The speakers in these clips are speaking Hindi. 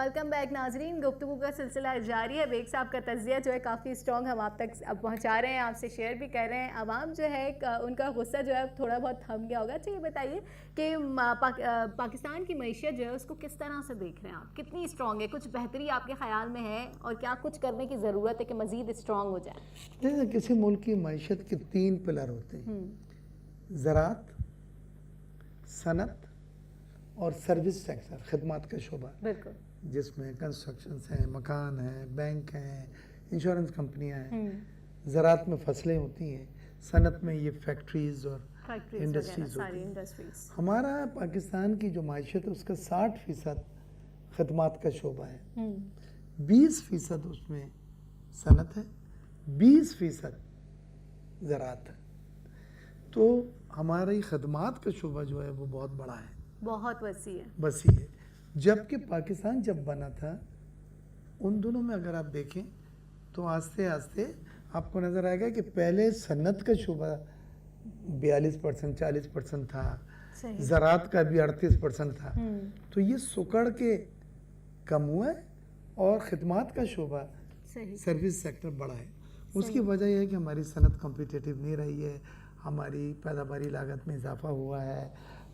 वेलकम बैक नाजरीन। गुफ्तगू का सिलसिला जारी है। बेग साहब का तज़िया जो है काफ़ी स्ट्रॉन्ग हम आप तक अब पहुंचा रहे हैं, आपसे शेयर भी कर रहे हैं। आवाम जो है उनका गुस्सा जो है थोड़ा बहुत थम गया होगा। अच्छा ये बताइए कि पाकिस्तान की मैशियत जो है उसको किस तरह से देख रहे हैं आप? कितनी स्ट्रॉन्ग है? कुछ बेहतरी आपके ख्याल में है और क्या कुछ करने की ज़रूरत है कि मज़ीद स्ट्रॉन्ग हो जाए? जैसे किसी मुल्क की मैशियत के 3 पिलर होते हैं, ज़राअत, सनत और सर्विस सेक्टर, खिदमत का शोबा, बिल्कुल, जिसमें कंस्ट्रक्शंस हैं, मकान हैं, बैंक हैं, इंश्योरेंस कंपनियां हैं। ज़राअत में फसलें होती हैं, सनत में ये फैक्ट्रीज़ और इंडस्ट्रीज़ होती हैं। हमारा पाकिस्तान की जो मैशियत है उसका 60% खिदमत का शोबा है, 20% उसमें सनत है, 20% ज़राअत है। तो हमारी खदमात का शोबा जो है वो बहुत बड़ा है, बहुत वसी है, वसी है। जबकि पाकिस्तान जब बना था उन दोनों में अगर आप देखें तो आस्ते आस्ते आपको नज़र आएगा कि पहले सन्नत का शोबा 42% 40% था, ज़राअत का भी 38% था। तो ये सुकड़ के कम हुआ है और खिदमात का शोबा सर्विस सेक्टर बड़ा है। उसकी वजह यह है कि हमारी सनत कॉम्पिटिटिव नहीं रही है, हमारी पैदावारी लागत में इजाफा हुआ है,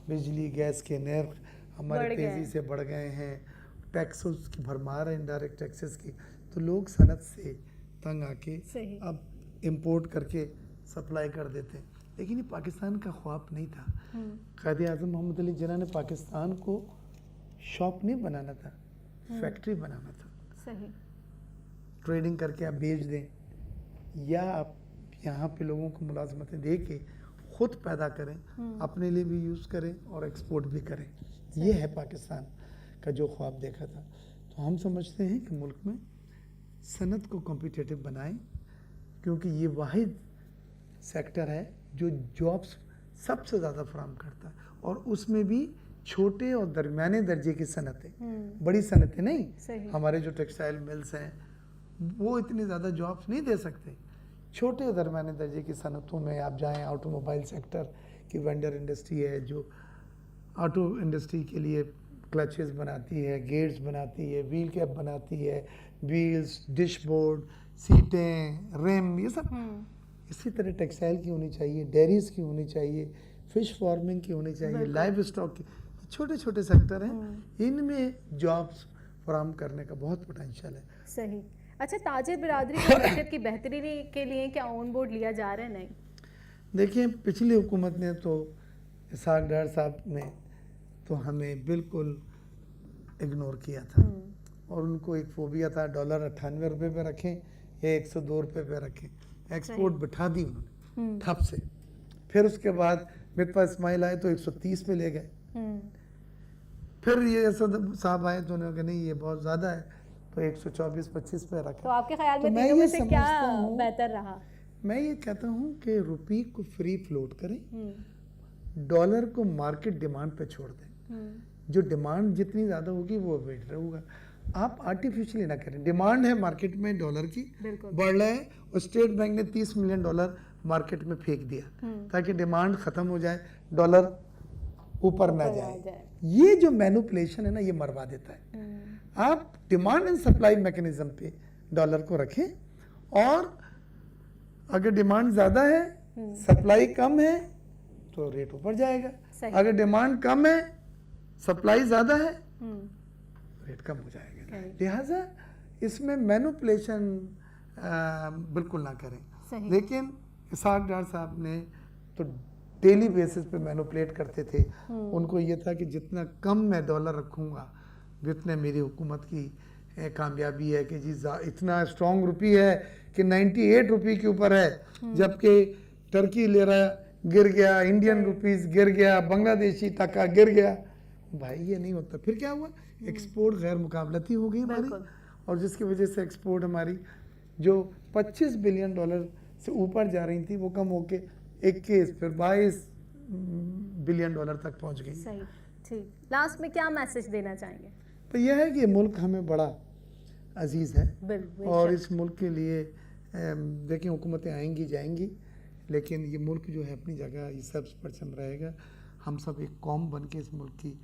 बिजली गैस के नर्ख हमारे तेज़ी से बढ़ गए हैं, टैक्सेस की भरमार है, इनडायरेक्ट टैक्सेस की। तो लोग सनत से तंग आके अब इंपोर्ट करके सप्लाई कर देते हैं। लेकिन ये पाकिस्तान का ख्वाब नहीं था। क़ायद आज़म मोहम्मद अली जिन्ना ने पाकिस्तान को शॉप नहीं बनाना था, फैक्ट्री बनाना था। सही, ट्रेडिंग करके आप बेच दें या आप यहाँ पे लोगों को मुलाजमतें दे के खुद पैदा करें, अपने लिए भी यूज़ करें और एक्सपोर्ट भी करें। ये है पाकिस्तान का जो ख्वाब देखा था। तो हम समझते हैं कि मुल्क में सनत को कॉम्पिटिटिव बनाएं, क्योंकि ये वाहिद सेक्टर है जो जॉब्स सबसे ज़्यादा फराहम करता है, और उसमें भी छोटे और दरमियाने दर्जे की सनतें, बड़ी सनतें नहीं। हमारे जो टेक्सटाइल मिल्स हैं वो इतनी ज़्यादा जॉब्स नहीं दे सकते। छोटे और दरमियाने दर्जे की सनतों में आप जाएं, ऑटोमोबाइल सेक्टर की वेंडर इंडस्ट्री है जो ऑटो इंडस्ट्री के लिए क्लचेस बनाती है, गेट्स बनाती है, व्हील कैप बनाती है, व्हील्स, डिशबोर्ड, सीटें, रिम, ये सब। इसी तरह टेक्सटाइल की होनी चाहिए, डेयरीज की होनी चाहिए, फिश फार्मिंग की होनी चाहिए, लाइव स्टॉक की। छोटे छोटे सेक्टर हैं, इनमें जॉब्स फराहम करने का बहुत पोटेंशियल है। सही। अच्छा, ताजिर बिरादरी की मैशियत की बेहतरी के लिए क्या ऑन बोर्ड लिया जा रहा है? नहीं, देखिए पिछली हुकूमत ने तो इसाक डार साहब ने तो हमें बिल्कुल इग्नोर किया था, और उनको एक फोबिया था डॉलर 98 रुपये पे रखें या 102 रुपये पे रखें। एक्सपोर्ट बिठा दी उन्होंने ठप से। फिर उसके बाद मिर्पा इस्माइल आए तो 130 पे ले गए। फिर ये असद साहब आए तो उन्होंने कहा नहीं ये बहुत ज़्यादा है, तो 124-25 पे रखा। तो आपके ख्याल में तीनों में से क्या बेहतर रहा? मैं ये कहता हूँ कि रुपये को फ्री फ्लोट करें, डॉलर को मार्केट डिमांड पे छोड़ दें। जो डिमांड जितनी ज़्यादा होगी वो वेट होगा। आप आर्टिफिशियली ना करें। डिमांड है मार्केट में डॉलर की, बढ़ रहा है, और स्टेट बैंक ने 30 मिलियन डॉलर मार्केट में फेंक दिया ताकि डिमांड ख़त्म हो जाए, डॉलर ऊपर ना जाए। ये जो मैनिपुलेशन है ना, ये मरवा देता है। आप डिमांड एंड सप्लाई मैकेनिज्म पे डॉलर को रखें, और अगर डिमांड ज़्यादा है, सप्लाई कम है, तो रेट ऊपर जाएगा। अगर डिमांड कम है, सप्लाई ज़्यादा है, रेट कम हो जाएगा। लिहाजा इसमें मैनिपुलेशन बिल्कुल ना करें। लेकिन इसाक डार साहब ने तो डेली बेसिस पे मैनिपुलेट करते थे। उनको ये था कि जितना कम मैं डॉलर रखूँगा जितने मेरी हुकूमत की कामयाबी है कि जी इतना स्ट्रॉन्ग रुपी है कि 98 रुपये के ऊपर है, जबकि टर्की लेरा गिर गया, इंडियन रुपीस गिर गया, बांग्लादेशी टका गिर गया। भाई ये नहीं होता। फिर क्या हुआ, एक्सपोर्ट गैर मुकाबलती हो गई हमारी, और जिसकी वजह से एक्सपोर्ट हमारी जो 25 बिलियन डॉलर से ऊपर जा रही थी वो कम होके 21 फिर 22 बिलियन डॉलर तक पहुंच गई। सही, ठीक। लास्ट में क्या मैसेज देना चाहेंगे? तो यह है कि ये मुल्क हमें बड़ा अजीज़ है, और इस मुल्क के लिए देखिए हुकूमतें आएंगी जाएंगी, लेकिन ये मुल्क जो है अपनी जगह ये सब परचम रहेगा। हम सब एक कौम बन के इस मुल्क की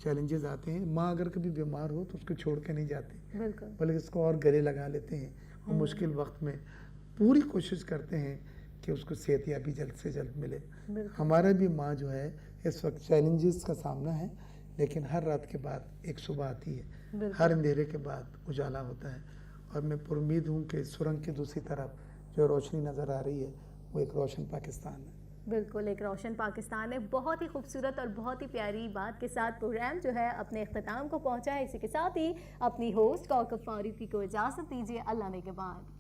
चैलेंजेस आते हैं। माँ अगर कभी बीमार हो तो उसको छोड़ के नहीं जाती, बिल्कुल। बल्कि उसको और गले लगा लेते हैं और मुश्किल वक्त में पूरी कोशिश करते हैं कि उसको सेहतयाबी जल्द से जल्द मिले। हमारा भी माँ जो है इस वक्त चैलेंजेस का सामना है, लेकिन हर रात के बाद एक सुबह आती है, हर अंधेरे के बाद उजाला होता है। और मैं पुरुम्मीद हूँ कि सुरंग की दूसरी तरफ जो रोशनी नज़र आ रही है वो एक रोशन पाकिस्तान है। बिल्कुल, एक रोशन पाकिस्तान है। बहुत ही खूबसूरत और बहुत ही प्यारी बात के साथ प्रोग्राम जो है अपने अख्ताम को पहुंचा है। इसी के साथ ही अपनी होस्ट कौकब फारूकी को इजाज़त दीजिए। अल्लाह ने के बाद।